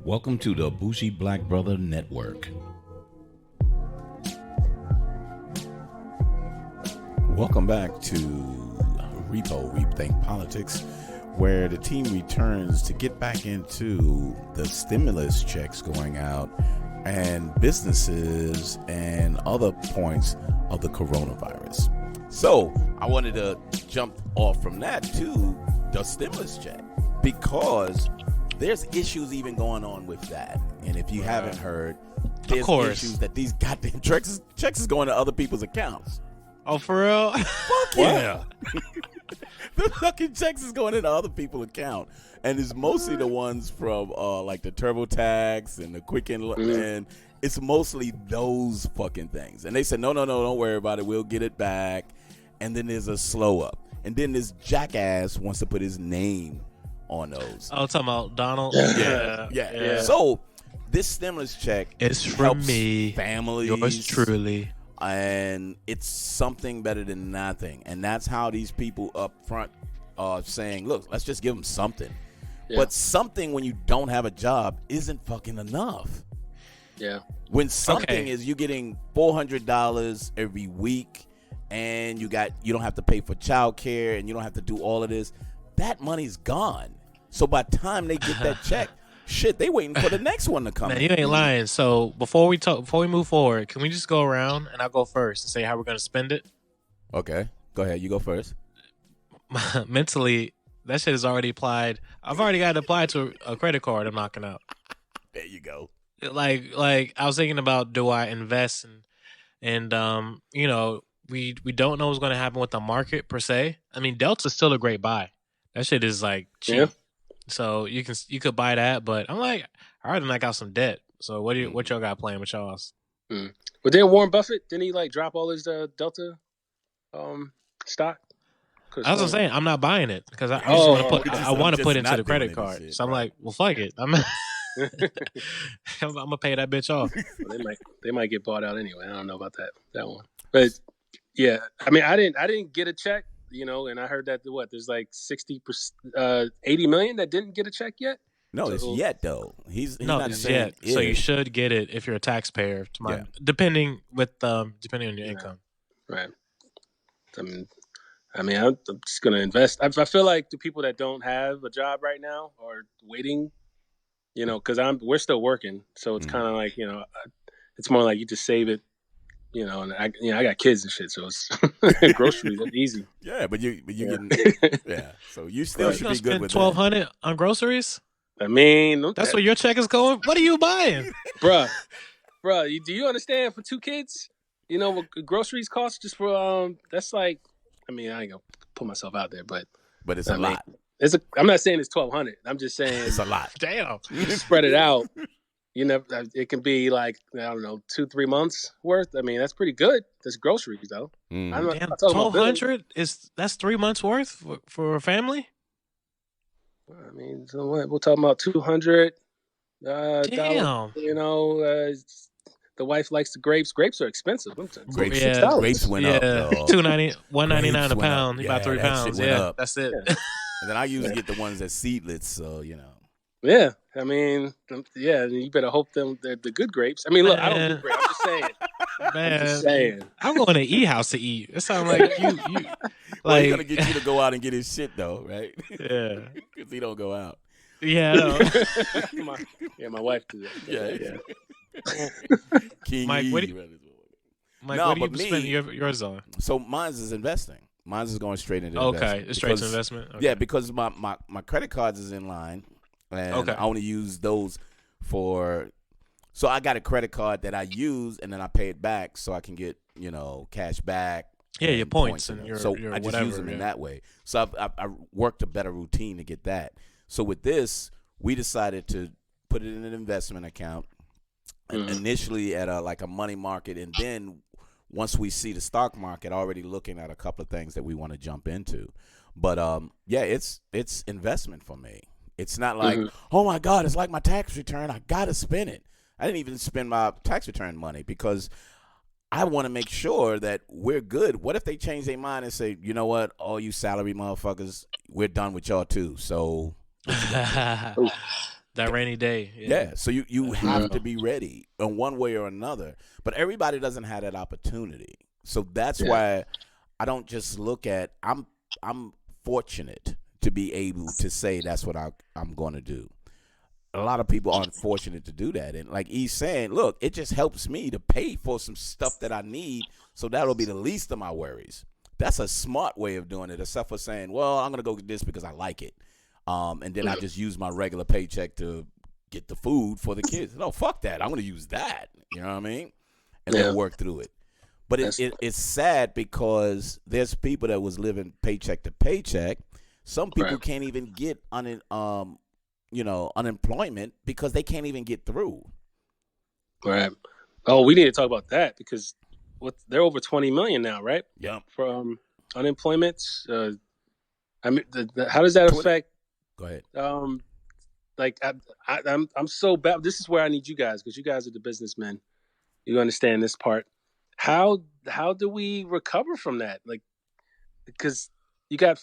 Welcome to the Bougie Black Brother Network. Welcome back to Repo Rethink Politics, where the team returns to get back into the stimulus checks going out and businesses and other points of the coronavirus. So I wanted to jump off from that to the stimulus check, because there's issues even going on with that. And if you haven't heard, there's issues that these goddamn checks is going to other people's accounts. Oh, for real? Fuck yeah. The fucking checks is going into other people's account. And it's mostly the ones from like the TurboTax and the Quicken. And it's mostly those fucking things. And they said, no, don't worry about it. We'll get it back. And then there's a slow up. And then this jackass wants to put his name on those. Oh, talking about Donald? Yeah. So this stimulus check is from me, families, yours truly, and it's something better than nothing. And that's how these people up front are saying, look, let's just give them something. But something when you don't have a job isn't fucking enough. When something is, you're getting $400 every week, and you don't have to pay for childcare, and you don't have to do all of this, that money's gone. So by the time they get that check, shit, they waiting for the next one to come. Man, you ain't lying. So before we move forward, can we just go around and I'll go first and say how we're gonna spend it? Okay, go ahead. You go first. Mentally, that shit is already applied. I've already got it applied to a credit card I'm knocking out. There you go. Like I was thinking about, do I invest and you know, we don't know what's going to happen with the market per se. I mean, Delta's still a great buy. That shit is like cheap. Yeah. So you could buy that, but I'm like, I already knock out some debt. So what y'all got playing with y'all's? But then Warren Buffett, didn't he like drop all his Delta stock? I was saying I'm not buying it because I want to put into the credit card. Shit, so I'm like, well, fuck it. I'm gonna pay that bitch off. Well, they might get bought out anyway. I don't know about that one, but yeah, I mean, I didn't get a check. You know, and I heard that there's like 80 million that didn't get a check yet. No, it's yet though. He's not it's yet. So you should get it if you're a taxpayer. Depending on your income. Right. I mean, I'm just gonna invest. I feel like the people that don't have a job right now are waiting. You know, because we're still working, so it's kind of like, you know, it's more like you just save it. You know, and I got kids and shit, so it's groceries. That's easy. Yeah, but you getting So you still should be good with $1,200 on groceries. I mean, that's where your check is going. What are you buying, bruh? Do you understand? For 2 kids, you know what groceries cost just for that's like, I mean, I ain't gonna put myself out there, but it's a lot. I'm not saying it's $1,200. I'm just saying it's a lot. Damn, you spread it out. You know, it can be like, I don't know, 2-3 months worth. I mean, that's pretty good. That's groceries, though. Damn, $1,200 that's 3 months worth for a family. I mean, so what? We're talking about $200. Damn. You know, the wife likes the grapes. Grapes are expensive. Grapes went up. $1.99 a pound. About 3 pounds. Yeah, that's it. Yeah. And then I usually get the ones that seedless, so you know. Yeah, I mean, you better hope they're the good grapes. I mean, look, I don't do grapes. I'm just saying. Man, I'm going to E-House to eat. It sounds like you like he's gonna get you to go out and get his shit though, right? Yeah, because he don't go out. Yeah, I know. my wife does that. Yeah. King Mike, what do you spend yours on? So mine's is investing. Mine's is going straight into investment. Okay, straight to investment. Okay. Yeah, because my credit cards is in line. And I only use those for, so I got a credit card that I use and then I pay it back so I can get, you know, cash back. Yeah, your points and your I just use them in that way. So I worked a better routine to get that. So with this, we decided to put it in an investment account initially at a money market, and then once we see the stock market, already looking at a couple of things that we want to jump into. But it's investment for me. It's not like, oh, my God, it's like my tax return. I got to spend it. I didn't even spend my tax return money because I want to make sure that we're good. What if they change their mind and say, you know what, all you salary motherfuckers, we're done with y'all too. So That rainy day. Yeah, so you Yeah. have to be ready in one way or another. But everybody doesn't have that opportunity. So that's why I don't just look at I'm fortunate to be able to say that's what I'm going to do. A lot of people aren't fortunate to do that. And like he's saying, look, it just helps me to pay for some stuff that I need, so that'll be the least of my worries. That's a smart way of doing it, except for saying, well, I'm going to go get this because I like it. And then I just use my regular paycheck to get the food for the kids. No, fuck that. I'm going to use that. You know what I mean? And then work through it. But it's sad because there's people that was living paycheck to paycheck. Some people can't even get unemployment because they can't even get through. Right. Oh, we need to talk about that because they're over 20 million now, right? Yeah. For unemployment. I mean, how does that affect? Go ahead. Like I'm so bad. This is where I need you guys because you guys are the businessmen. You understand this part. How do we recover from that? Like, because you got.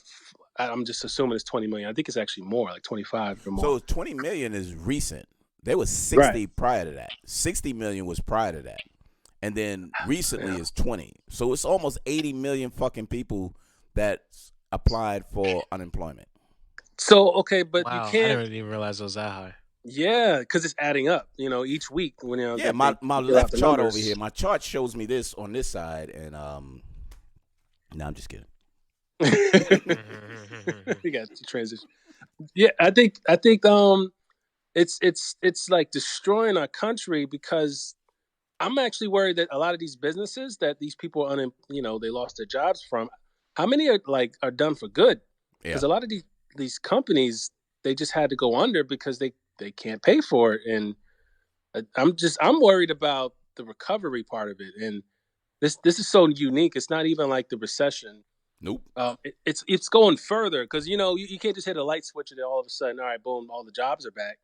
I'm just assuming it's 20 million. I think it's actually more, like 25 or more. So 20 million is recent. There was 60 prior to that. 60 million was prior to that. And then recently is 20. So it's almost 80 million fucking people that applied for unemployment. So, okay, but wow, you can't. I didn't even realize it was that high. Yeah, because it's adding up, each week. When my left chart over here, my chart shows me this on this side. And no, I'm just kidding. We got to transition. Yeah, I think it's like destroying our country because I'm actually worried that a lot of these businesses that these people are they lost their jobs from, how many are done for good? Because a lot of these companies, they just had to go under because they can't pay for it, and I'm worried about the recovery part of it. And this is so unique. It's not even like the recession. Nope. It's going further because you can't just hit a light switch and then all of a sudden, all right, boom, all the jobs are back.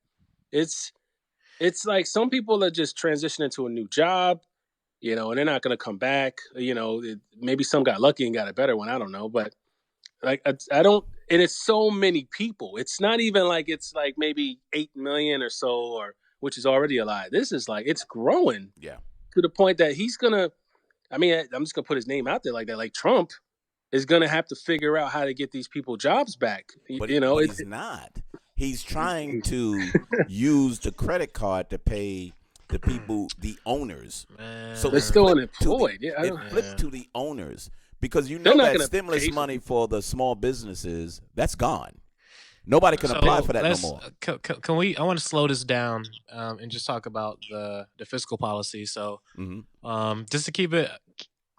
It's like some people are just transitioning to a new job, and they're not going to come back. Maybe some got lucky and got a better one. I don't know, but like I don't. And it's so many people. It's not even like it's like maybe 8 million or so, or which is already a lot. This is like it's growing. Yeah. To the point that he's gonna. I mean, I'm just gonna put his name out there like that. Like Trump is going to have to figure out how to get these people jobs back. But he's not. He's trying to use the credit card to pay the people, the owners. Man. So they're still unemployed. It flips to the owners because that stimulus money for the small businesses, that's gone. Nobody can apply for that no more. Can we? I want to slow this down and just talk about the fiscal policy. So, just to keep it.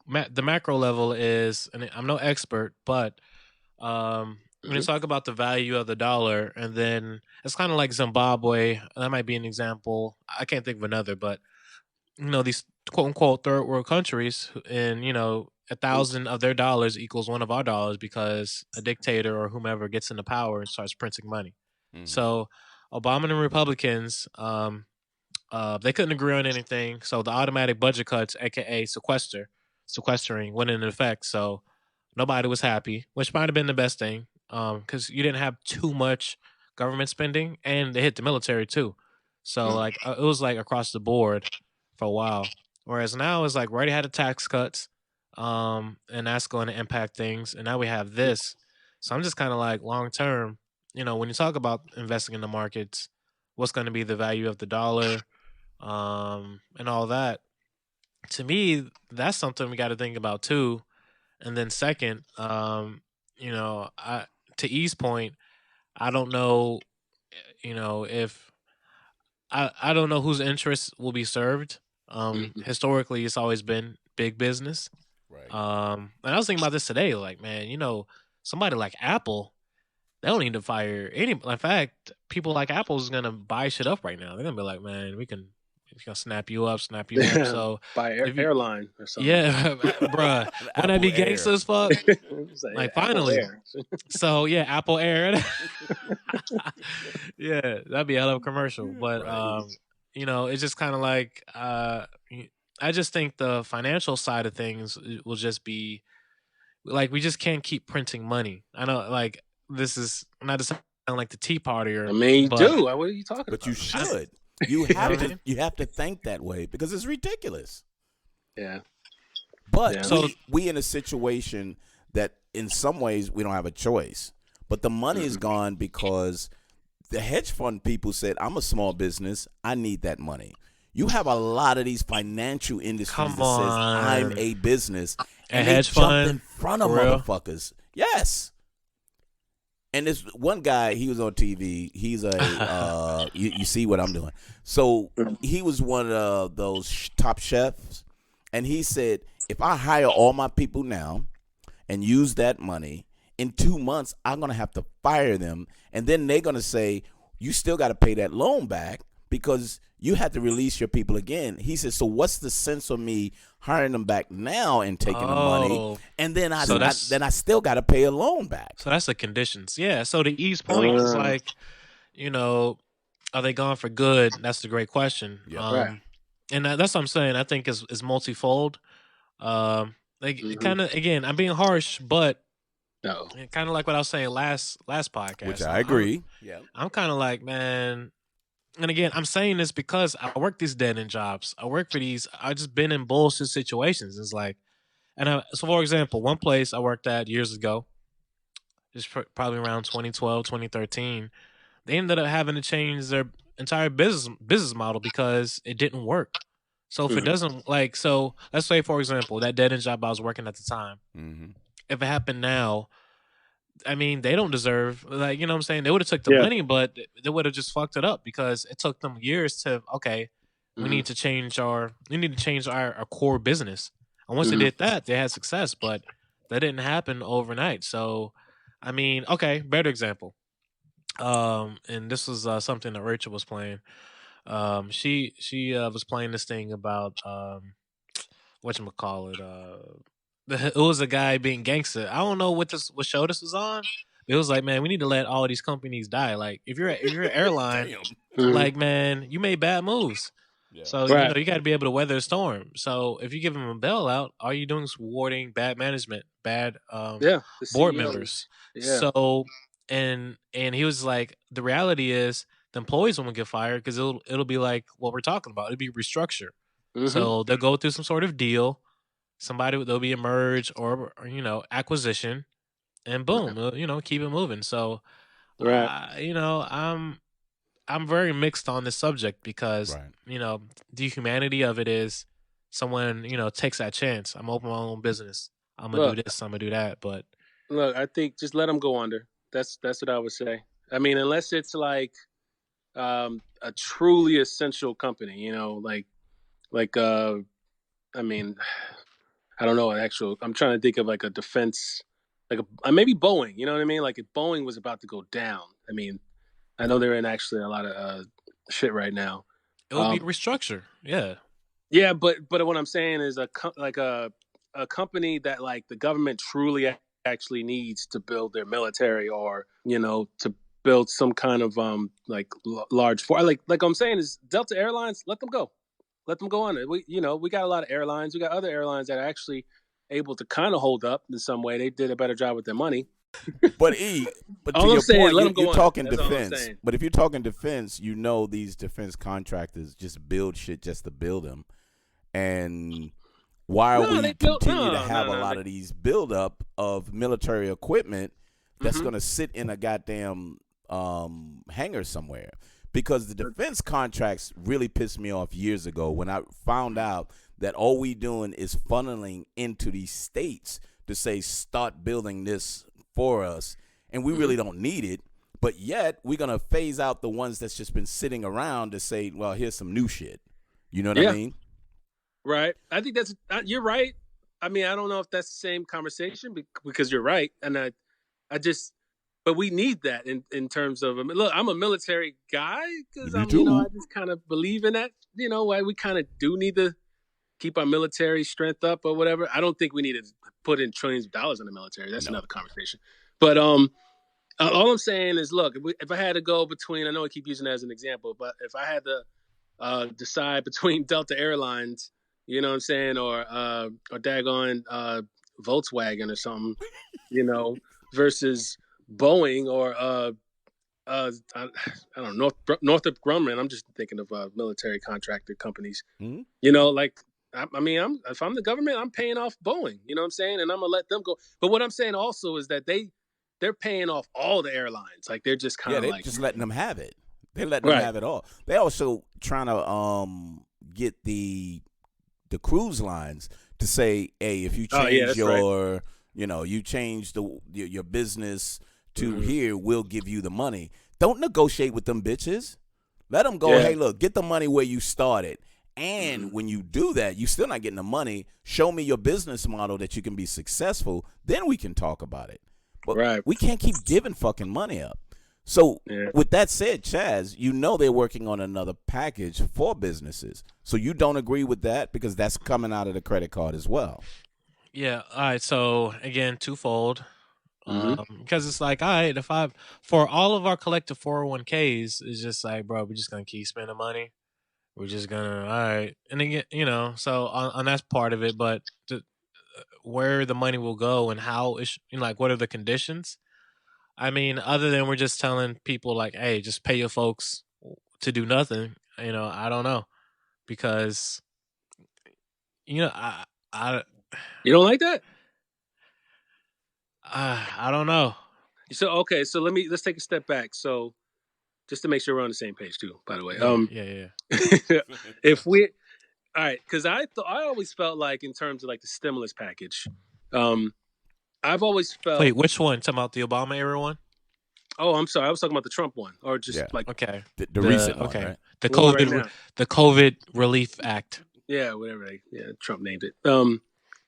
The macro level is, and I'm no expert, but when you talk about the value of the dollar, and then it's kind of like Zimbabwe. That might be an example. I can't think of another, but these quote unquote third world countries, and 1,000 of their dollars equals one of our dollars because a dictator or whomever gets into power and starts printing money. So Obama and Republicans, they couldn't agree on anything. So the automatic budget cuts, aka sequestering, went into effect. So nobody was happy, which might have been the best thing because you didn't have too much government spending, and they hit the military too. So it was like across the board for a while. Whereas now it's like we already had the tax cuts, and that's going to impact things. And now we have this. So I'm just kind of like long term, when you talk about investing in the markets, what's going to be the value of the dollar, and all that. To me, that's something we got to think about too. And then second, to E's point, I don't know, if I don't know whose interests will be served. Historically, it's always been big business. Right. And I was thinking about this today. Like, man, somebody like Apple, they don't need to fire any. In fact, people like Apple is gonna buy shit up right now. They're gonna be like, man, we can. It's gonna snap you up. So buy airline or something. Yeah, bruh. Wouldn't that be gangster as fuck? Like finally. So yeah, Apple Air. Yeah, that'd be a hell of a commercial. But it's just kind of like I just think the financial side of things will just be like we just can't keep printing money. I know, like this is not to sound like the Tea Partier. I mean, you but do. What are you talking But about? you should. You You know have what I to. mean? You have to think that way because it's ridiculous. Yeah. But Yeah. So we in a situation that in some ways we don't have a choice. But the money is gone because the hedge fund people said, "I'm a small business. I need that money." You have a lot of these financial industries Come that says, "I'm on. a business," A and they hedge jump fund? in front of For real? motherfuckers. Yes. And this one guy, he was on TV. He's a you see what I'm doing. So he was one of those top chefs, and he said, if I hire all my people now and use that money, in 2 months I'm gonna have to fire them, and then they're gonna say you still got to pay that loan back because you had to release your people again. He said, so what's the sense of me hiring them back now and taking the money, Oh. and then I So that's- then I still got to pay a loan back? So that's the conditions. Yeah. So to E's point, it's Uh. like, you know, are they gone for good? That's the great question. Yeah. Right. And that's what I'm saying. I think is multifold. Like Mhm. kind of again, I'm being harsh, but No. kind of like what I was saying last podcast. Which I agree. Yeah. I'm kind of like, man. And again, I'm saying this because I work these dead end jobs. I work for these. I just been in bullshit situations. It's like, so for example, one place I worked at years ago, just probably around 2012, 2013, they ended up having to change their entire business model because it didn't work. So if it doesn't so let's say for example that dead end job I was working at the time, Mm-hmm. if it happened now, I mean they don't deserve you know what I'm saying, they would have took the Yeah. money, but they would have just fucked it up because it took them years to we need to change our core business. And once they did that, they had success, but that didn't happen overnight. So I mean, okay, better example. And this was something that Rachel was playing. She was playing this thing about whatchamacallit. It was a guy being gangster. I don't know what show this was on. It was like, man, we need to let all these companies die. Like if you're an airline, like man, you made bad moves. Yeah. So Right. you got to be able to weather a storm. So if you give them a bailout, all you're doing is rewarding bad management, bad Yeah. The board CEO. members. Yeah. So and he was like, the reality is the employees won't get fired because it'll be like what we're talking about. It'll be restructure. So they'll go through some sort of deal. There'll be a merge or acquisition, and boom, keep it moving. So Right. I'm very mixed on this subject because Right. the humanity of it is someone takes that chance. I'm open my own business. I'm gonna do this. I'm gonna do that. But Look, I think just let them go under. That's what I would say. I mean, unless it's like a truly essential company, I mean, I don't know an actual. I'm trying to think of like a defense, like maybe Boeing. You know what I mean? Like if Boeing was about to go down, I mean, I know they're in actually a lot of shit right now. it would be restructure. Yeah. Yeah, but what I'm saying is a company that like the government truly actually needs to build their military, or to build some kind of large force. Like I'm saying is Delta Airlines, let them go on it. We got a lot of airlines. We got other airlines that are actually able to kind of hold up in some way. They did a better job with their money. But but to your point, you're talking defense. But if you're talking defense, these defense contractors just build shit just to build them. And why are we continue to have a lot of these buildup of military equipment that's going to sit in a goddamn hangar somewhere? Because the defense contracts really pissed me off years ago when I found out that all we doing is funneling into these states to say start building this for us, and we really don't need it. But yet we're gonna phase out the ones that's just been sitting around to say, well, here's some new shit. You know what I mean? Right. I think you're right. I mean, I don't know if that's the same conversation because you're right, and but we need that in terms of, look, I'm a military guy because I just kind of believe in that. We kind of do need to keep our military strength up or whatever. I don't think we need to put in trillions of dollars in the military. That's another conversation. But all I'm saying is, look, if I had to go between, I know I keep using that as an example, but if I had to decide between Delta Airlines, you know what I'm saying, or daggone Volkswagen or something, versus Boeing or I don't know, Northrop Grumman. I'm just thinking of military contractor companies. Mm-hmm. You know, like I mean, if I'm the government, I'm paying off Boeing. You know what I'm saying? And I'm gonna let them go. But what I'm saying also is that they're paying off all the airlines. Like they're just kind of they're like just letting them have it. They're letting them have it all. They also trying to get the cruise lines to say, hey, if you change you change your business to here, we'll give you the money. Don't negotiate with them bitches. Let them go, hey, look, get the money where you started. And when you do that, you're still not getting the money. Show me your business model that you can be successful. Then we can talk about it. But we can't keep giving fucking money up. So with that said, Chaz, you know they're working on another package for businesses. So you don't agree with that because that's coming out of the credit card as well. Yeah. All right. So again, twofold. Because it's like, all right, for all of our collective 401ks, it's just like, bro, we're just gonna keep spending money. We're just gonna, all right, and again, so on that's part of it, but where the money will go and how it's, like, what are the conditions? I mean, other than we're just telling people like, hey, just pay your folks to do nothing. I don't know, because I you don't like that. I don't know. So okay, so let's take a step back. So just to make sure we're on the same page too, by the way. Yeah. If we, all right, because I always felt like in terms of like the stimulus package, I've always felt. Wait, which one? Talking about the Obama era one? Oh, I'm sorry. I was talking about the Trump one, or just like okay, the recent one, right? The COVID Relief Act. Yeah, whatever Trump named it.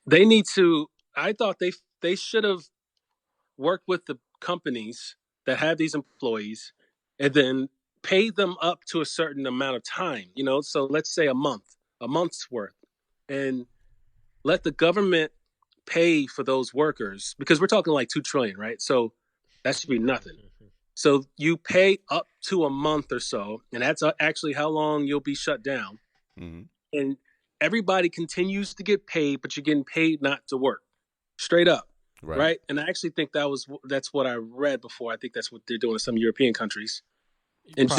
They need to. I thought they should have worked with the companies that have these employees, and then pay them up to a certain amount of time. So let's say a month's worth, and let the government pay for those workers, because we're talking like $2 trillion, right? So that should be nothing. So you pay up to a month or so, and that's actually how long you'll be shut down. And everybody continues to get paid, but you're getting paid not to work, straight up, right? And I actually think that's what I read before. I think that's what they're doing in some European countries. And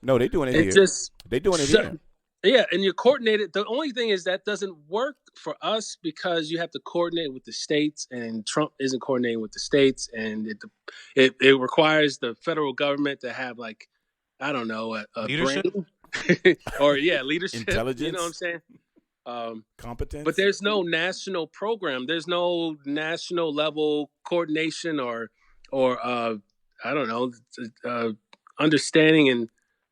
no, they're doing it here. They're doing it here. Yeah, and you're coordinated. The only thing is that doesn't work for us because you have to coordinate with the states, and Trump isn't coordinating with the states, and it requires the federal government to have, like, I don't know, a leadership brain or leadership, intelligence. You know what I'm saying? Competence. But there's no national program. There's no national level coordination or I don't know, understanding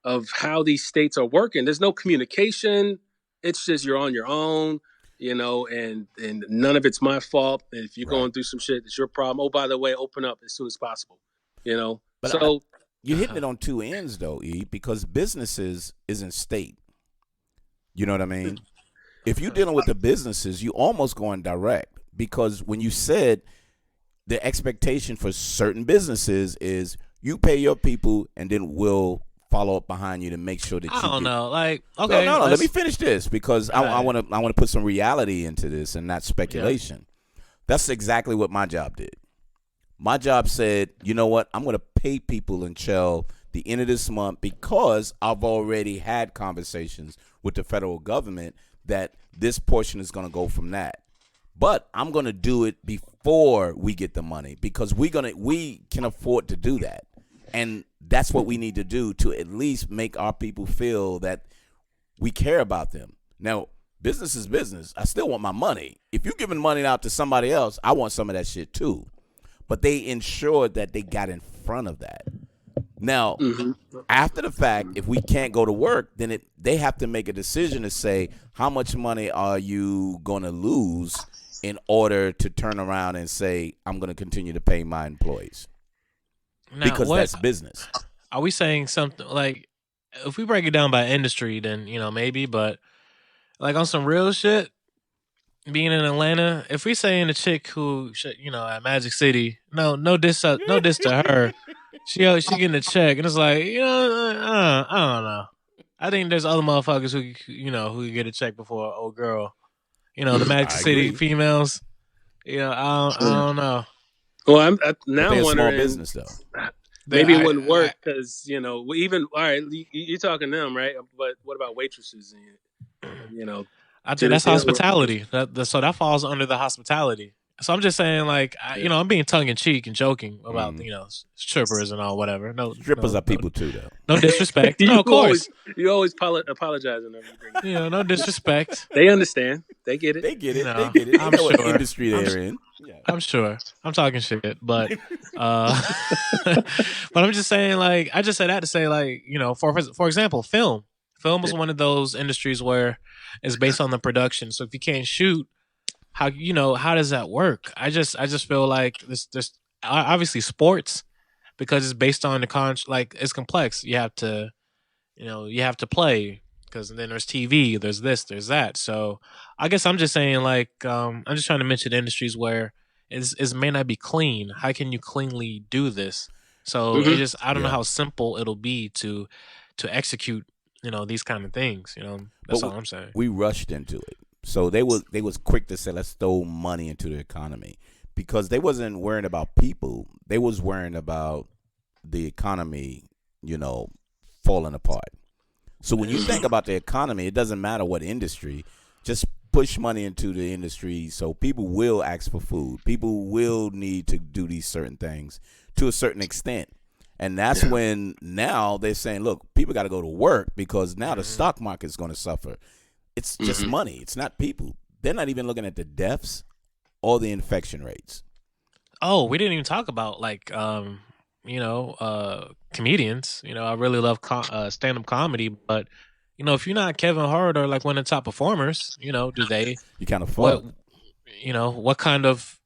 of how these states are working. There's no communication. It's just you're on your own, and none of it's my fault. And if you're going through some shit, it's your problem. Oh, by the way, open up as soon as possible, But so you're hitting it on two ends though, E, because businesses isn't state. You know what I mean? If you're dealing with the businesses, you almost going direct, because when you said the expectation for certain businesses is you pay your people and then we'll follow up behind you to make sure that I don't know. Like, okay, no. Let me finish this because I want to put some reality into this and not speculation. Yeah. That's exactly what my job did. My job said, you know what? I'm going to pay people until the end of this month because I've already had conversations with the federal government that this portion is going to go from that. But I'm going to do it before we get the money because we can afford to do that. And that's what we need to do to at least make our people feel that we care about them. Now, business is business. I still want my money. If you're giving money out to somebody else, I want some of that shit too. But they ensured that they got in front of that. Now, after the fact, if we can't go to work, then they have to make a decision to say, how much money are you going to lose in order to turn around and say, I'm going to continue to pay my employees? Now, because that's business. Are we saying something like, if we break it down by industry, then, maybe, but like on some real shit, being in Atlanta, if we saying a chick who, at Magic City, no diss to her, she getting a check, and it's like, I don't know. I think there's other motherfuckers who get a check before an old girl. The Magic City females. I don't know. Well, I'm now they're wondering. Small business though. Maybe it wouldn't work because even all right, you're talking to them, right? But what about waitresses? And, I think that's hospitality. So that falls under the hospitality. So I'm just saying, like, I'm being tongue in cheek and joking about strippers and all whatever. No, strippers are people too, though. No disrespect. No, of course. You always apologize on everything. No disrespect. They understand. They get it. They get it. They get it. I'm know sure. What industry they're in. Yeah. I'm sure. I'm talking shit, but but I'm just saying, like, I just said that to say, like, for example, film is one of those industries where it's based on the production. So if you can't shoot, how does that work? I just feel like this obviously sports, because it's based on the like it's complex. You have to play, because then there's TV, there's this, there's that. So I guess I'm just saying, like, I'm just trying to mention industries where it may not be clean. How can you cleanly do this? So I don't know how simple it'll be to execute, these kind of things. That's all I'm saying. We rushed into it. So they was quick to say, let's throw money into the economy, because they wasn't worrying about people. They was worrying about the economy, falling apart. So when you think about the economy, it doesn't matter what industry, just push money into the industry so people will ask for food. People will need to do these certain things to a certain extent. And that's when now they're saying, look, people got to go to work, because now the stock market is going to suffer. It's just money. It's not people. They're not even looking at the deaths or the infection rates. Oh, we didn't even talk about, like, comedians. I really love stand-up comedy, but if you're not Kevin Hart or like one of the top performers, do they? You can't afford. What kind of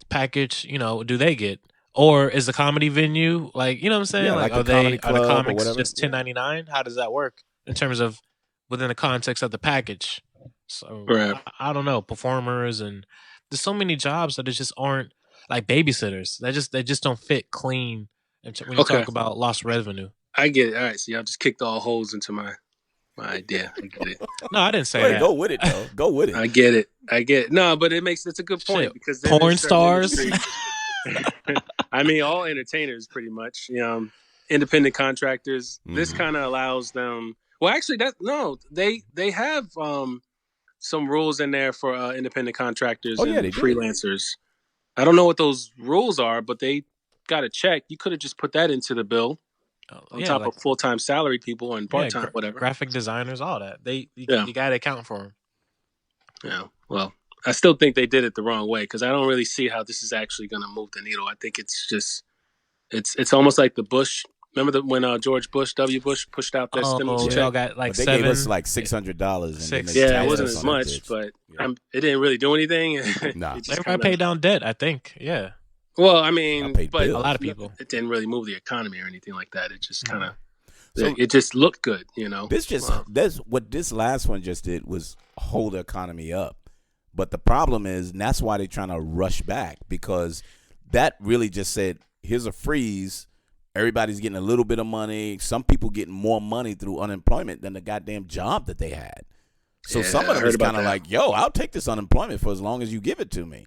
package do they get? Or is the comedy venue, like, what I'm saying? Yeah, like are the comics just $10.99? How does that work in terms of within the context of the package? So I don't know, performers, and there's so many jobs that just aren't, like, babysitters. They just don't fit clean when you talk about lost revenue. I get it. All right, so y'all just kicked all holes into my idea. I get it. No, I didn't say that. Go with it, though. Go with it. I get it. No, but it's a good point. Because porn stars. I mean, all entertainers pretty much. Independent contractors. This kind of allows them. Well, actually, they have some rules in there for independent contractors and freelancers. I don't know what those rules are, but they got to check. You could have just put that into the bill on top of full-time salary people and part-time, whatever. Graphic designers, all that. You got to account for them. Yeah, well, I still think they did it the wrong way, because I don't really see how this is actually going to move the needle. I think it's just, it's almost like the Bush. Remember when George W. Bush pushed out that stimulus check? Got like they gave us like $600. Yeah, it wasn't as much, but it didn't really do anything. Nah. Everybody paid down debt, I think. Yeah. Well, I mean, but a lot of people. It didn't really move the economy or anything like that. It just kind of, it just looked good, What this last one just did was hold the economy up. But the problem is, and that's why they're trying to rush back, because that really just said, here's a freeze. Everybody's getting a little bit of money. Some people getting more money through unemployment than the goddamn job that they had. So some of them is kind of like, yo, I'll take this unemployment for as long as you give it to me.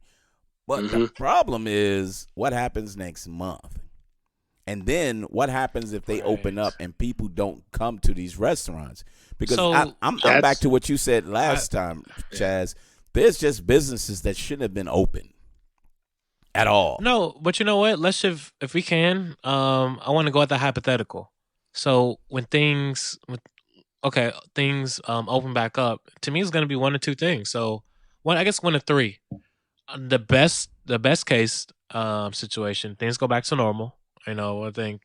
But the problem is, what happens next month? And then what happens if they open up and people don't come to these restaurants? Because I'm back to what you said last time, Chaz. There's just businesses that shouldn't have been open at all. No, but you know what? Let's if we can, I want to go at the hypothetical. So when things open back up, to me it's going to be one or two things. So one of three. The best case situation, things go back to normal. I think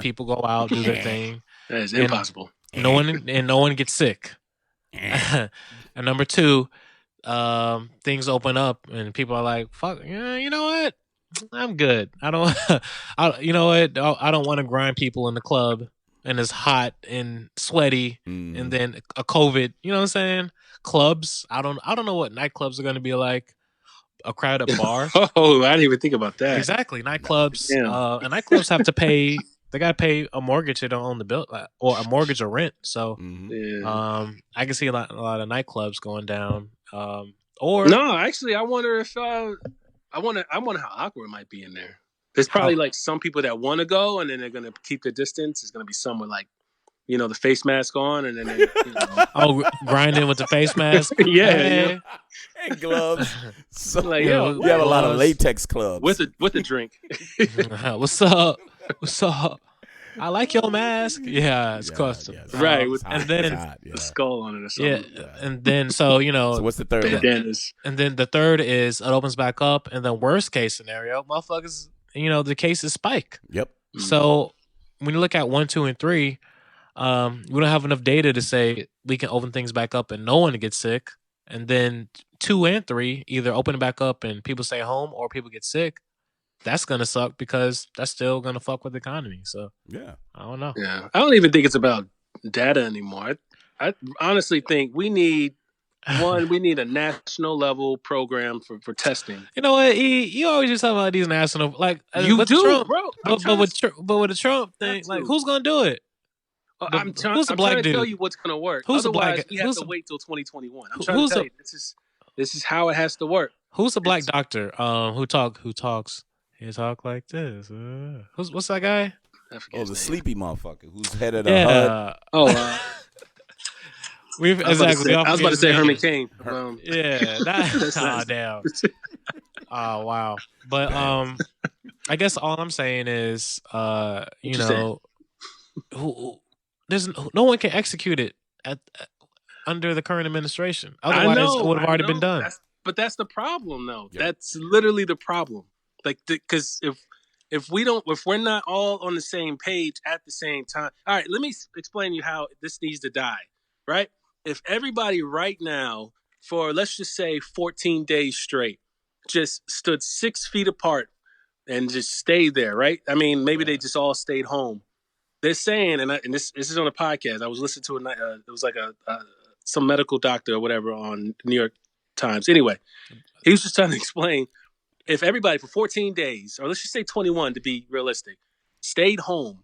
people go out, do their thing. That is impossible. No one gets sick. And number two, things open up and people are like, fuck, you know what? I'm good. I don't want to grind people in the club and it's hot and sweaty and then a COVID, you know what I'm saying? Clubs. I don't know what nightclubs are going to be like. A crowded bar. Oh, I didn't even think about that. Exactly. Nightclubs. And nightclubs have to pay. They got to pay a mortgage. They don't own the bill, or a mortgage or rent. So, I can see a lot of nightclubs going down. Or no, actually, I wonder if I wonder how awkward it might be in there. There's probably like some people that want to go and then they're gonna keep their distance. It's gonna be some with like, the face mask on, and then they, grinding with the face mask. Yeah, Hey. And gloves. So, like, you have a lot of latex clubs. with a drink. What's up? What's up? I like your mask. Yeah, it's custom. Yes. Right, It's and hot, then- it's hot, A skull on it or something. Yeah, and then so So what's the third one? Bandanas. and then the third is it opens back up, and the worst case scenario, motherfuckers, the cases spike. Yep. So when you look at 1, 2, and 3, we don't have enough data to say we can open things back up and no one gets sick. And then 2 and 3, either open it back up and people stay home or people get sick. That's gonna suck because that's still gonna fuck with the economy. So Yeah. I don't know. Yeah, I don't even think it's about data anymore. I honestly think we need a national level program for testing. You know what? You always just talk about these national You with do, Trump, bro. but with the Trump thing, like who's gonna do it? I'm trying who's the black to tell dude? you what's going to work. Who's the Otherwise, black- we have who's to the- wait till 2021. I'm who- trying who's to tell the- you, this is how it has to work. Who's the black doctor? Who talks? He talk like this. What's that guy? I forget Oh, his the name. sleepy motherfucker who's head of the HUD. Yeah. Oh, We've I was about to exactly. say, I was about to say Herman Cain. Cain. Yeah. That's Damn. Oh wow. But I guess all I'm saying is, there's no one can execute it under the current administration. Otherwise, it would have already been done. But that's the problem, though. Yep. That's literally the problem. Like, because if we're not all on the same page at the same time. All right, let me explain to you how this needs to die. Right? If everybody right now, for let's just say 14 days straight, just stood 6 feet apart and just stayed there, right? I mean, maybe they just all stayed home. They're saying, and this is on a podcast. I was listening to it. It was like some medical doctor or whatever on New York Times. Anyway, he was just trying to explain if everybody for 14 days, or let's just say 21 to be realistic, stayed home,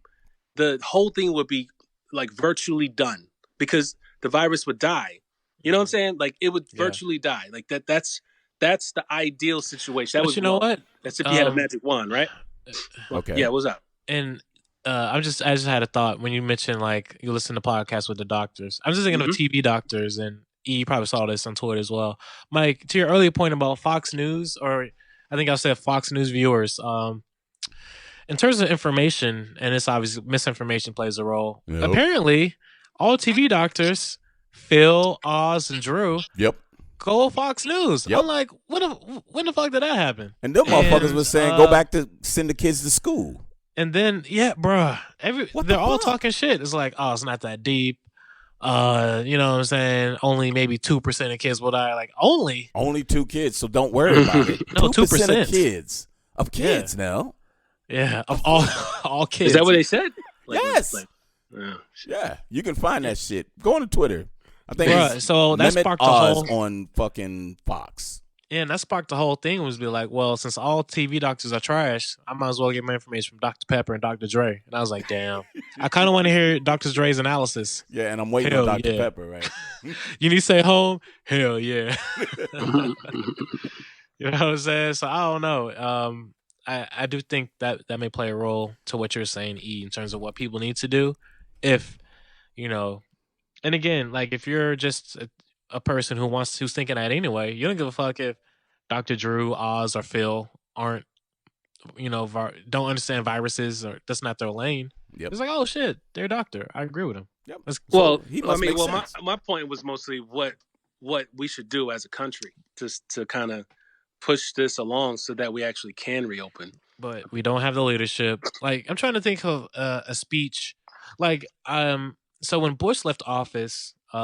the whole thing would be like virtually done because the virus would die. You know what I'm saying? Like it would virtually die. Like that's the ideal situation. But you know what? That's if you had a magic wand, right? Okay. Yeah, what's up? And I just had a thought when you mentioned like you listen to podcasts with the doctors. I'm just thinking of TV doctors, and you probably saw this on Twitter as well. Mike, to your earlier point about Fox News, or I think I said Fox News viewers, in terms of information, and it's obviously misinformation plays a role. Yep. Apparently, all TV doctors, Phil, Oz, and Drew, Yep. go Fox News. Yep. I'm like, when the fuck did that happen? And them motherfuckers was saying, go back to send the kids to school. And then, bruh, What they're the all fuck? talking shit. It's like, oh, it's not that deep. You know what I'm saying? Only maybe 2% of kids will die. Like, only? Only 2 kids, so don't worry about it. No, 2% 2%. of kids now. Yeah, of all kids. Is that what they said? Yes. Yeah. Yeah, you can find that shit. Go on to Twitter. I think Bruh, it's so that Limit sparked the Oz whole... on fucking Fox. Yeah, and that sparked the whole thing was be like, well, since all TV doctors are trash, I might as well get my information from Dr. Pepper and Dr. Dre. And I was like, damn. I kind of want to hear Dr. Dre's analysis. Yeah, and I'm waiting Hell on Dr. yeah. Pepper, right? You need to stay home? Hell yeah. You know what I'm saying? So I don't know. I do think that may play a role to what you're saying, E, in terms of what people need to do. If, and again, like if you're just a person who's thinking that anyway, you don't give a fuck if Dr. Drew, Oz, or Phil aren't, don't understand viruses or that's not their lane. Yep. It's like, oh shit, they're a doctor. I agree with him. Yep. Well, he must make sense. my point was mostly what we should do as a country to kind of push this along so that we actually can reopen. But we don't have the leadership. Like, I'm trying to think of a speech. Like, so when Bush left office, it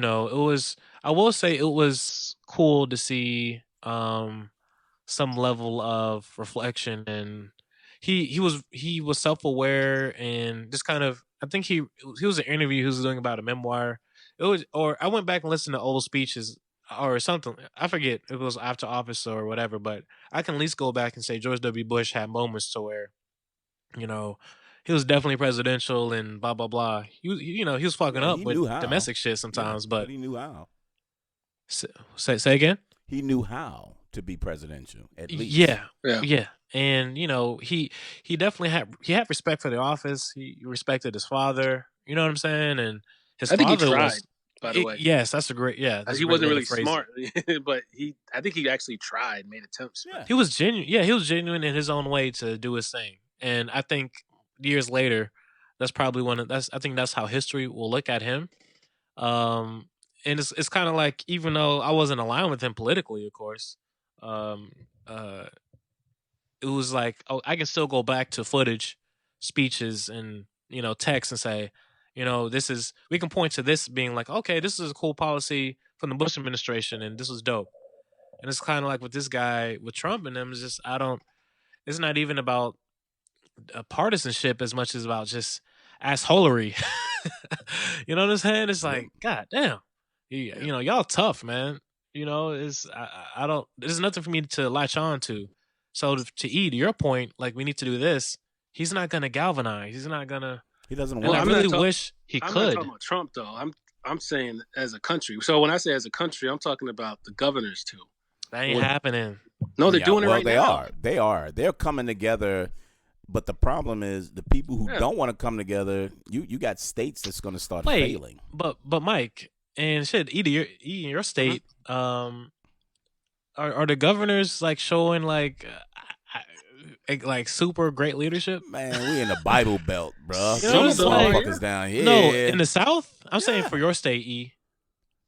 was, I will say it was cool to see some level of reflection, and he was self-aware and just kind of, I think he was an interview he was doing about a memoir. It was, or I went back and listened to old speeches or something. I forget if it was after office or whatever, but I can at least go back and say George W. Bush had moments to where, he was definitely presidential and blah blah blah. He was fucking up with domestic shit sometimes, but he knew how. Say again. He knew how to be presidential. At least. Yeah. and he definitely had respect for the office. He respected his father. You know what I'm saying? And his I think he father tried, was. by the way. Yes, that's He a great wasn't way to really phrase it. smart, but I think he actually tried, made attempts. Yeah. He was genuine. Yeah, he was genuine in his own way to do his thing. And I think years later, that's probably I think that's how history will look at him. Um, and it's kind of like, even though I wasn't aligned with him politically, of course, um, uh, it was like, oh, I can still go back to footage, speeches, and text and say, we can point to this being like, okay, this is a cool policy from the Bush administration, and this was dope. And it's kind of like with this guy with Trump and them, is just I don't. It's not even about partisanship as much as about just assholery. You know what I'm saying? It's like, god damn, y'all tough, man. It's I don't. There's nothing for me to latch on to. So to E, to your point, like, we need to do this. He's not gonna galvanize. He's not gonna. He doesn't And want. I I'm really not wish he I'm not could. talking about Trump though. I'm saying as a country. So when I say as a country, I'm talking about the governors too. That ain't happening. No, they're Yeah, doing it well, right they now. are. They are. They're coming together. But the problem is the people who don't want to come together. You got states that's going to start failing. But Mike and shit, E in your state, are the governors like showing like super great leadership? Man, we in the Bible Belt, bro. You know, These it's like- motherfuckers down here. No, in the South. I'm saying Yeah. for your state, E.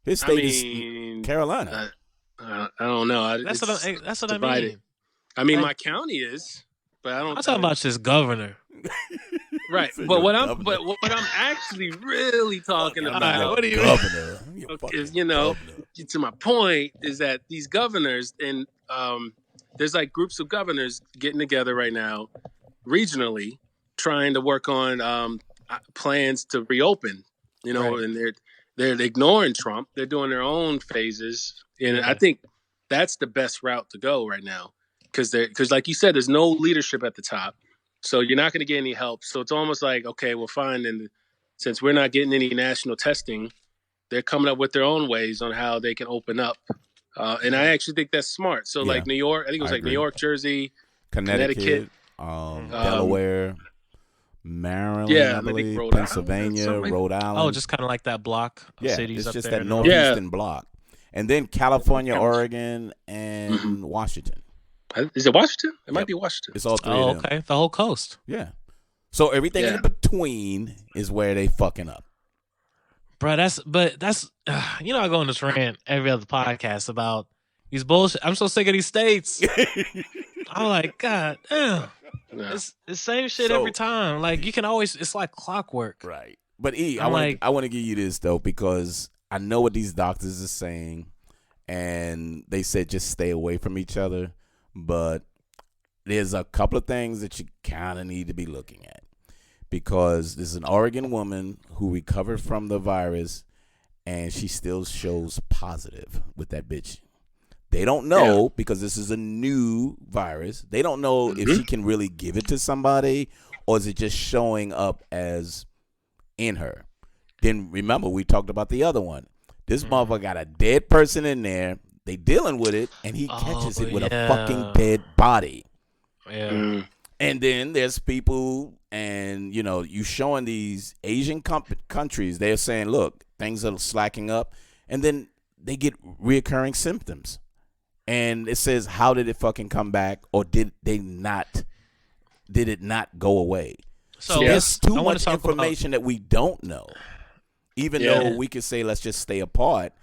His I state mean, is Carolina. I don't know. That's what I divided. mean. I mean, Like- my county is, but I don't. I'm talking about just governor. Right, Said but you're what a I'm governor. but what I'm actually really talking I'm about, not what do you governor. You're Okay, fucking governor, governor. to my point is that these governors and there's like groups of governors getting together right now, regionally, trying to work on plans to reopen. Right. And they're ignoring Trump. They're doing their own phases, and I think that's the best route to go right now because like you said, there's no leadership at the top. So you're not going to get any help. So it's almost like, okay, well, fine. And since we're not getting any national testing, they're coming up with their own ways on how they can open up. And I actually think that's smart. So like New York, I think it was I like agree. New York, Jersey, Connecticut, Delaware, Maryland, I I think believe, Rhode Island, Pennsylvania, something like Rhode Island. Oh, just kind of like that block of yeah, cities it's up just there. that in the north. northeastern block. And then California, Oregon, and Washington. Is it Washington? It might Yep. be Washington. It's all three Oh, of them. okay. The whole coast. Yeah. So everything in between is where they fucking up. Bro, that's I go on this rant every other podcast about these bullshit. I'm so sick of these states. I'm like, God damn. No. It's the same shit So- every time. Like, you can always, it's like clockwork. Right. But E, I'm like- I want to give you this though, because I know what these doctors are saying, and they said just stay away from each other. But there's a couple of things that you kind of need to be looking at, because there's an Oregon woman who recovered from the virus, and she still shows positive with that bitch. They don't know, because this is a new virus. They don't know if she can really give it to somebody, or is it just showing up as in her. Then remember, we talked about the other one. This motherfucker got a dead person in there. They dealing with it, and he catches it with a fucking dead body. Yeah. And then there's people, and you showing these Asian countries, they're saying, look, things are slacking up, and then they get reoccurring symptoms. And it says, how did it fucking come back, or did it not go away? So there's too much information that we don't know, even though we could say, let's just stay apart.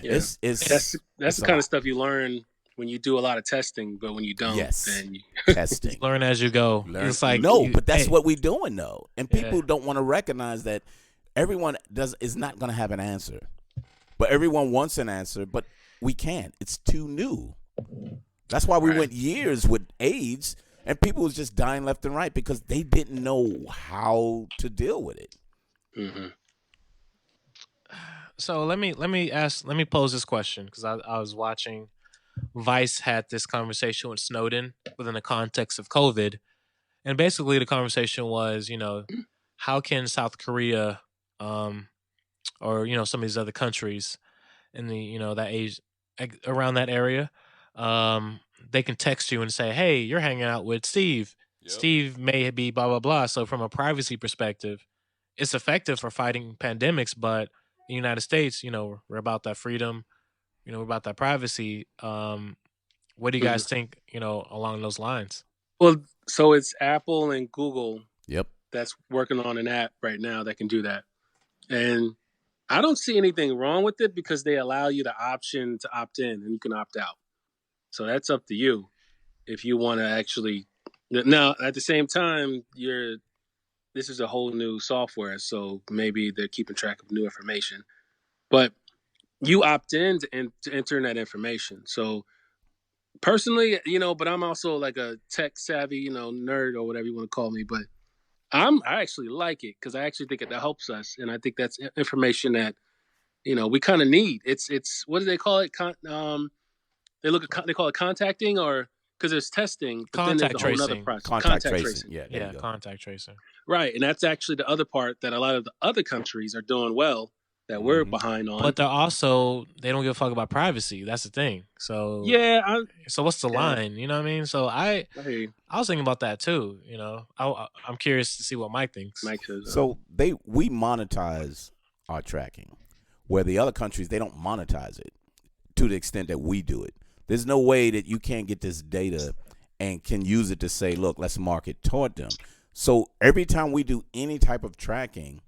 That's the kind of stuff you learn when you do a lot of testing, but when you don't, then testing. Learn as you go. It's like, but that's what we're doing though, and people don't want to recognize that everyone is not going to have an answer, but everyone wants an answer, but we can't. It's too new. That's why we went years with AIDS, and people was just dying left and right because they didn't know how to deal with it. Mm-hmm. So let me pose this question, because I was watching Vice had this conversation with Snowden within the context of COVID, and basically the conversation was, how can South Korea, or some of these other countries in the that age around that area, they can text you and say, "Hey, you're hanging out with Steve. Yep. Steve may be blah blah blah." So from a privacy perspective, it's effective for fighting pandemics. But in the United States, we're about that freedom. We're about that privacy. What do you guys think? Along those lines. Well, so it's Apple and Google. Yep. That's working on an app right now that can do that, and I don't see anything wrong with it because they allow you the option to opt in and you can opt out. So that's up to you if you want to actually. Now, at the same time, this is a whole new software, so maybe they're keeping track of new information. But you opt in to enter that information. So personally, but I'm also like a tech savvy, nerd or whatever you want to call me. But I actually like it because I actually think that helps us, and I think that's information that we kind of need. It's what do they call it? They call it contacting, or because there's testing, but then there's a whole other process. Contact tracing. Yeah, contact tracing. Right, and that's actually the other part that a lot of the other countries are doing well that we're behind on. But they don't give a fuck about privacy. That's the thing. So yeah. So what's the line? You know what I mean? So I was thinking about that too. I'm curious to see what Mike thinks. Mike says, so we monetize our tracking, where the other countries they don't monetize it to the extent that we do it. There's no way that you can't get this data and can use it to say, look, let's market toward them. So every time we do any type of tracking,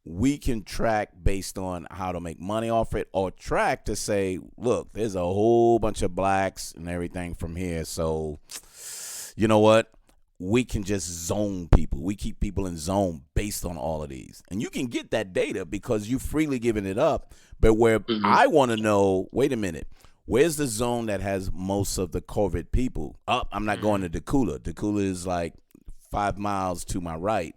we can track based on how to make money off it, or track to say, look, there's a whole bunch of blacks and everything from here. So you know what? We can just zone people. We keep people in zone based on all of these. And you can get that data because you freely giving it up. But where I want to know, wait a minute, where's the zone that has most of the COVID people? I'm not going to Decula. Decula is like 5 miles to my right.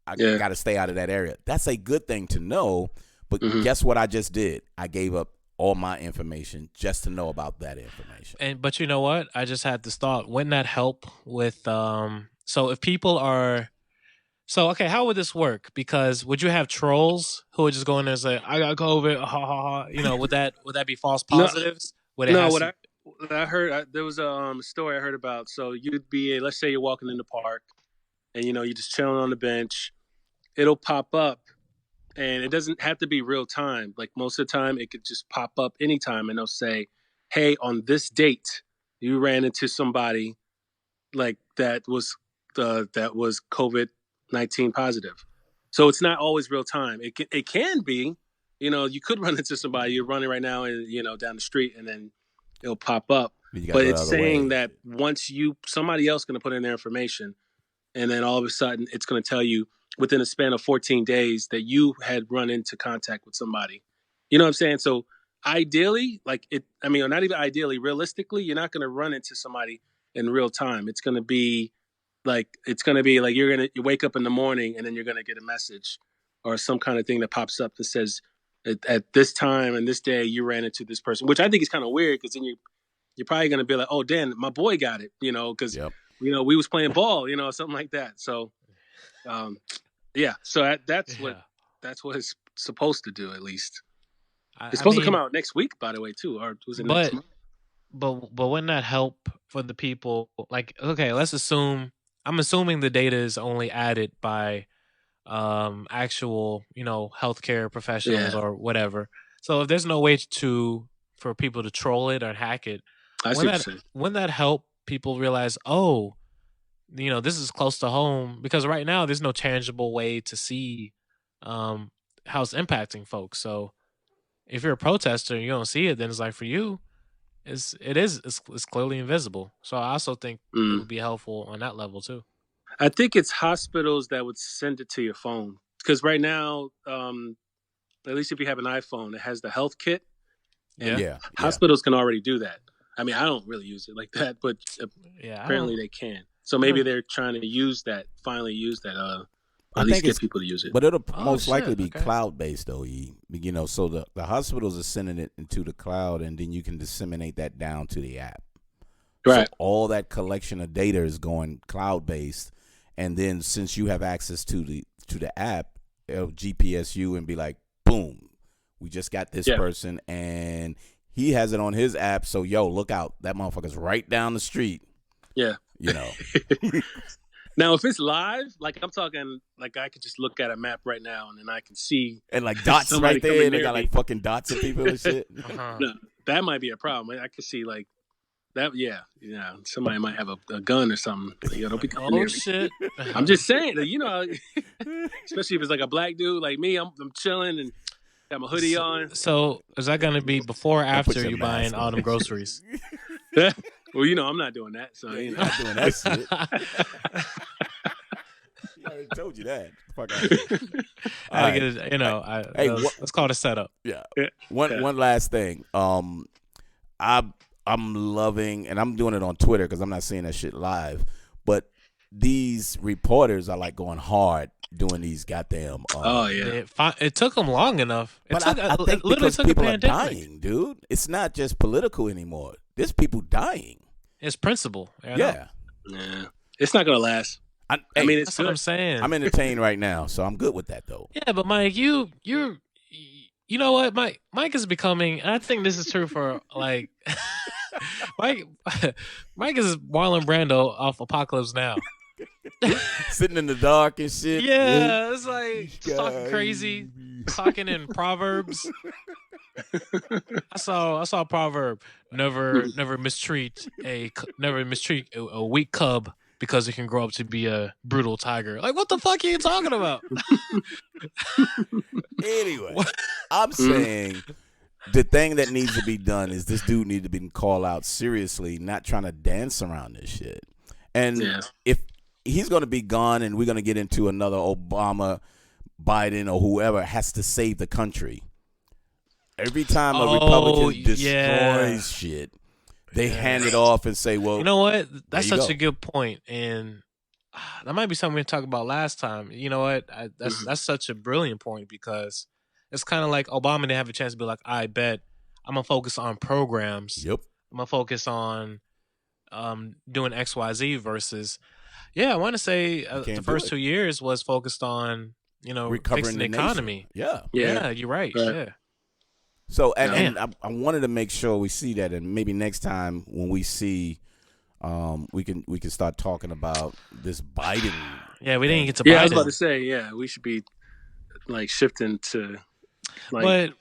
I got to stay out of that area. That's a good thing to know. But guess what I just did? I gave up all my information just to know about that information. But you know what? I just had this thought. Wouldn't that help with so if people are okay, how would this work? Because would you have trolls who would just go in there and say, I got COVID, ha ha ha, would that be false positives? What I heard, there was a story I heard about. So you'd be, let's say you're walking in the park and you're just chilling on the bench. It'll pop up. And it doesn't have to be real time. Like most of the time, it could just pop up anytime, and they'll say, "Hey, on this date, you ran into somebody like that was COVID-19 positive." So it's not always real time. It can be. You could run into somebody you're running right now, and down the street, and then it'll pop up. But it's saying that once somebody else going to put in their information, and then all of a sudden it's going to tell you within a span of 14 days that you had run into contact with somebody. You know what I'm saying? So ideally, or not even ideally, realistically, you're not going to run into somebody in real time. It's going to be like you wake up in the morning and then you're going to get a message or some kind of thing that pops up that says at this time and this day you ran into this person, which I think is kind of weird because then you're probably going to be like, oh, Dan, my boy got it, because, we was playing ball, something like that. So, so that's what it's supposed to do, at least. It's supposed to come out next week, by the way, too. Or was it next month? But wouldn't that help for the people? Like, okay, I'm assuming the data is only added by actual, healthcare professionals or whatever. So if there's no way for people to troll it or hack it, wouldn't that help people realize, oh, this is close to home? Because right now there's no tangible way to see how it's impacting folks. So if you're a protester and you don't see it, then it's like for you, it's clearly invisible. So I also think it would be helpful on that level too. I think it's hospitals that would send it to your phone because right now, at least if you have an iPhone, it has the health kit. And hospitals can already do that. I mean, I don't really use it like that, but apparently they can. So maybe they're trying to finally use that, at least get people to use it. But it'll most likely be cloud-based, though. So the hospitals are sending it into the cloud, and then you can disseminate that down to the app. Right. So all that collection of data is going cloud-based, and then since you have access to the app, it'll GPS you and be like, boom, we just got this person, and he has it on his app. So look out, that motherfucker's right down the street. Yeah. Now, if it's live, like I'm talking, like I could just look at a map right now and then I can see and like dots right there. They got like fucking dots of people and shit. No, that might be a problem. I could see like that. Yeah. Somebody might have a gun or something. Don't be coming near me. Shit. I'm just saying that, especially if it's like a black dude like me. I'm chilling and got my hoodie on. So is that going to be before or after you buying all them groceries? Well, I'm not doing that. So you're not doing that shit. I already told you that. Fuck out. Let's call it a setup. Yeah. One last thing. I'm loving, and I'm doing it on Twitter because I'm not seeing that shit live. But these reporters are like going hard doing these goddamn. It took them long enough. I think literally because took people a are pandemic. dying, dude. It's not just political anymore. There's people dying. It's principle. Yeah. It's not gonna last. I mean, it's that's what I'm saying. I'm entertained right now, so I'm good with that though. Yeah, but Mike, you know what, Mike is becoming. I think this is true for like Mike is Marlon Brando off Apocalypse Now. Sitting in the dark and shit. Yeah, it's like talking crazy, talking in proverbs. I saw a proverb: never mistreat a weak cub because it can grow up to be a brutal tiger. Like, what the fuck are you talking about? Anyway, I'm saying the thing that needs to be done is this dude needs to be called out seriously, not trying to dance around this shit. And if he's going to be gone and we're going to get into another Obama, Biden, or whoever has to save the country. Every time a Republican destroys shit, they hand it off and say, well, you know what? That's such a good point. And that might be something we talked about last time. You know what? That's such a brilliant point because it's kind of like Obama didn't have a chance to be like, I bet I'm going to focus on programs. Yep. I'm going to focus on doing XYZ versus, I want to say the first 2 years was focused on, recovering fixing the economy. Yeah, you're right. Yeah. So, and I wanted to make sure we see that, and maybe next time when we see, we can start talking about this Biden. Yeah, we didn't get to Biden. Yeah, I was about to say, we should be like shifting to like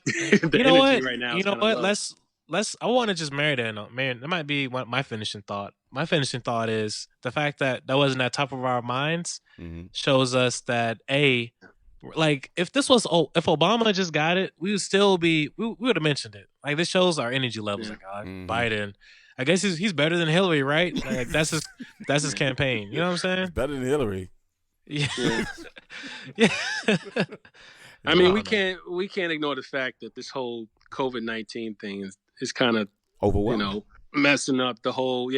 but you know what? Right now. You know what? Let's. I want to just marry that. Man, that might be my finishing thought. My finishing thought is the fact that wasn't at top of our minds shows us that like if Obama just got it, we would still be we would have mentioned it. Like this shows our energy levels. Like Biden, I guess he's better than Hillary, right? Like that's his campaign. You know what I'm saying? Better than Hillary. Yeah. I mean, we can't ignore the fact that this whole COVID-19 thing is kind of overwhelming. Messing up the whole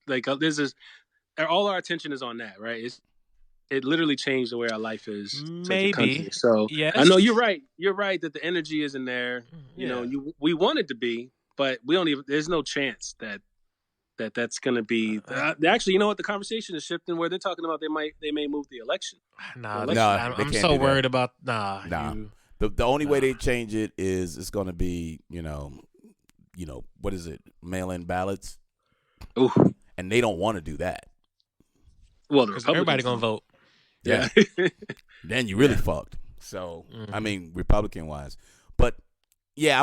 like all our attention is on that, right? It literally changed the way our life is. Maybe. So I know you're right. You're right that the energy isn't there. We want it to be, but we don't even. There's no chance that's going to be. Actually, you know what? The conversation is shifting where they're talking about they may move the election. I'm so worried about. The only way they change it is it's going to be what is it? Mail-in ballots. Ooh. And they don't want to do that. Well, everybody gonna vote. Yeah. Then you really fucked. So I mean, Republican wise, but I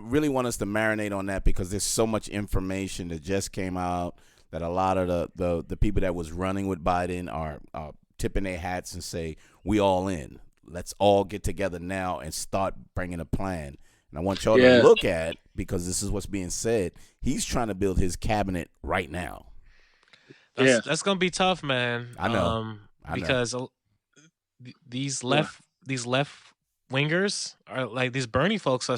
really want us to marinate on that because there's so much information that just came out that a lot of the people that was running with Biden are tipping their hats and say we all in. Let's all get together now and start bringing a plan. And I want y'all to look at, because this is what's being said, he's trying to build his cabinet right now. That's gonna be tough, man. I know. Because these left wingers are like these Bernie folks I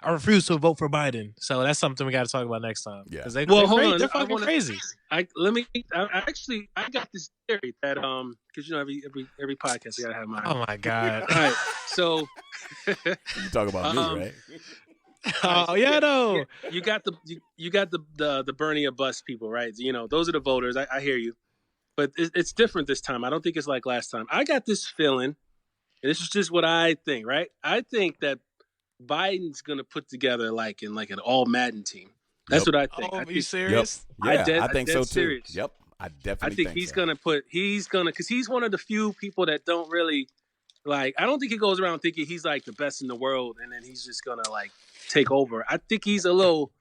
refuse to vote for Biden. So that's something we got to talk about next time. Yeah. They're fucking crazy. I got this theory that because every podcast I gotta have my. Oh my god! All right, so you talk about me, right? Oh yeah, no. You got the Bernie or bust people, right? Those are the voters. I hear you, but it's different this time. I don't think it's like last time. I got this feeling, and this is just what I think, right? I think that Biden's gonna put together like an all Madden team. That's what I think. Oh, are you serious? Yep. Yeah, I think so too. Serious. Yep, I definitely. I think he's gonna because he's one of the few people that don't really like. I don't think he goes around thinking he's like the best in the world, and then he's just gonna like take over. I think he's a little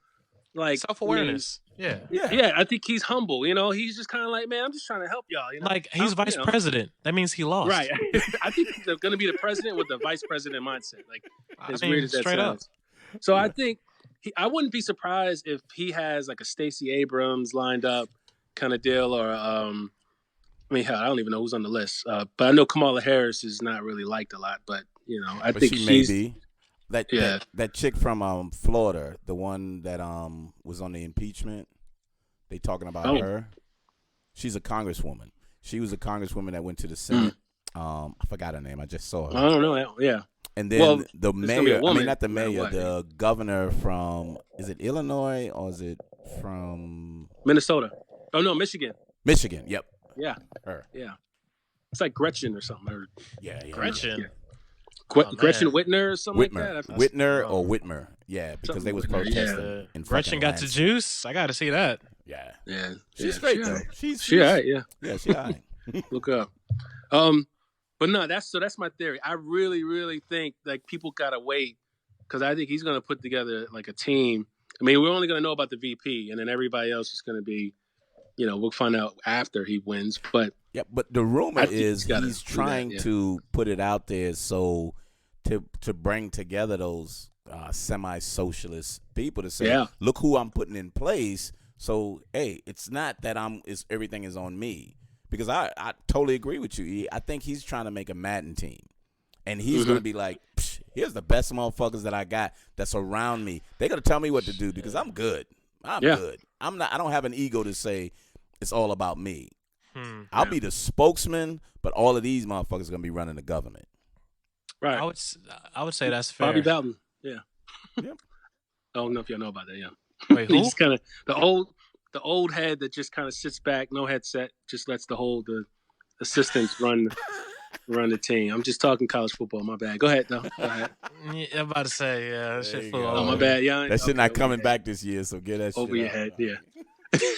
like self-awareness. Yeah. I think he's humble. He's just kind of like, man, I'm just trying to help y'all. Like he's vice president. That means he lost. Right. I think he's going to be the president with the vice president mindset. Like as weird as that sounds. So I think I wouldn't be surprised if he has like a Stacey Abrams lined up kind of deal, or I don't even know who's on the list. But I know Kamala Harris is not really liked a lot. But I think she may be. That chick from Florida, the one that was on the impeachment, they talking about her. She's a congresswoman. She was a congresswoman that went to the Senate. I forgot her name. I just saw her. I don't know. Yeah. And then the mayor, not the mayor, the governor from, is it Illinois or is it from Minnesota? Oh no, Michigan. Michigan. Yep. Yeah. Her. Yeah. It's like Gretchen or something. Yeah. Gretchen. Yeah. Gretchen Whitmer or something like that. Whitmer or Whitmer. Yeah, because they was protesting. Yeah. Gretchen got the juice. I got to see that. Yeah. Yeah. She's straight though. She's all right. Yeah. Yeah, she's all right. Look up. But no, that's my theory. I really, really think like people gotta wait because I think he's gonna put together like a team. I mean, we're only gonna know about the VP, and then everybody else is gonna be, we'll find out after he wins. But yeah, but the rumor is he's trying to put it out there so to bring together those semi-socialist people to say, look who I'm putting in place. So hey, it's not that everything is on me. Because I totally agree with you, E. I think he's trying to make a Madden team. And he's going to be like, here's the best motherfuckers that I got that's around me. They're going to tell me what to do because I'm good. I'm good. I don't have an ego to say it's all about me. I'll be the spokesman, but all of these motherfuckers are going to be running the government. Right. I would say that's fair. Bobby Bowden. Yeah. Yep. I don't know if y'all know about that, Wait, who? He's kind of the old head that just kind of sits back, no headset, just lets the assistants run the team. I'm just talking college football. My bad. Go ahead, though. Go ahead. Yeah, I'm about to say, that shit full. Oh, my bad. Yeah, that shit not coming back this year, so get that over shit your head. Yeah.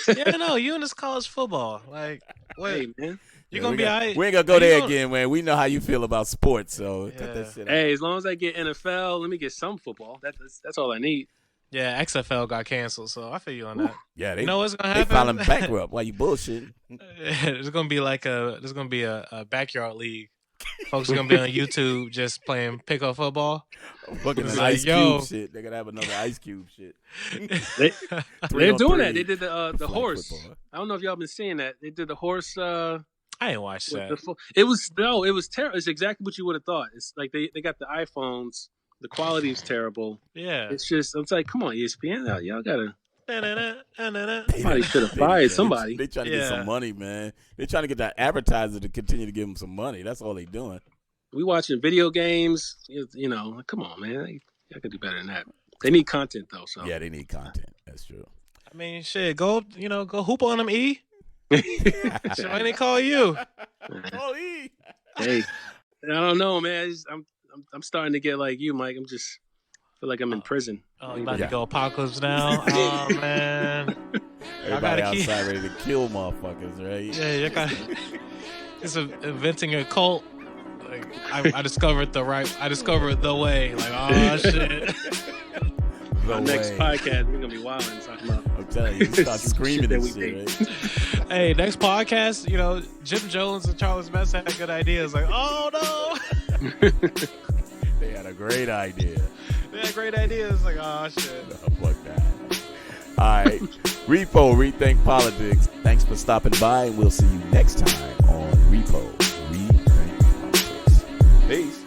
Yeah, no, you in this college football. Like, wait, hey, man. You're going to be all right. We ain't going to go there again, man. We know how you feel about sports, so cut that shit out. Hey, as long as I get NFL, let me get some football. That's all I need. Yeah, XFL got canceled, so I feel you on that. Yeah, you know what's gonna happen? They filing bankrupt. Why you bullshitting? There's gonna be a backyard league. Folks are gonna be on YouTube just playing pickup football. Fucking Ice Cube shit. They're gonna have another Ice Cube shit. They're doing that. They did the horse. Football. I don't know if y'all been seeing that. They did the horse. I ain't watched that. It was terrible. It's exactly what you would have thought. It's like they got the iPhones. The quality is terrible. Yeah. It's like, come on, ESPN, y'all gotta. Somebody should have fired somebody. They trying to get some money, man. They trying to get that advertiser to continue to give them some money. That's all they doing. We watching video games. Come on, man. Y'all could do better than that. They need content though. So yeah, they need content. That's true. I mean, shit. Go hoop on them, E. So why they call you? Call E. Hey, I don't know, man. I'm starting to get like you, Mike. I feel like I'm in prison. Oh, you about to go apocalypse now? Oh man! Everybody outside ready to kill motherfuckers, right? Yeah, you got. It's inventing a cult. Like I discovered the way. Like, oh shit. Next podcast, we're gonna be wilding talking about. I'm telling you, start screaming and shit. Right? Hey, next podcast, Jim Jones and Charles Mess had good ideas. Like, oh no. They had a great idea. They had great ideas. Like, oh shit. No, fuck that. All right. Repo, Rethink Politics. Thanks for stopping by, and we'll see you next time on Repo, Rethink Politics. Peace.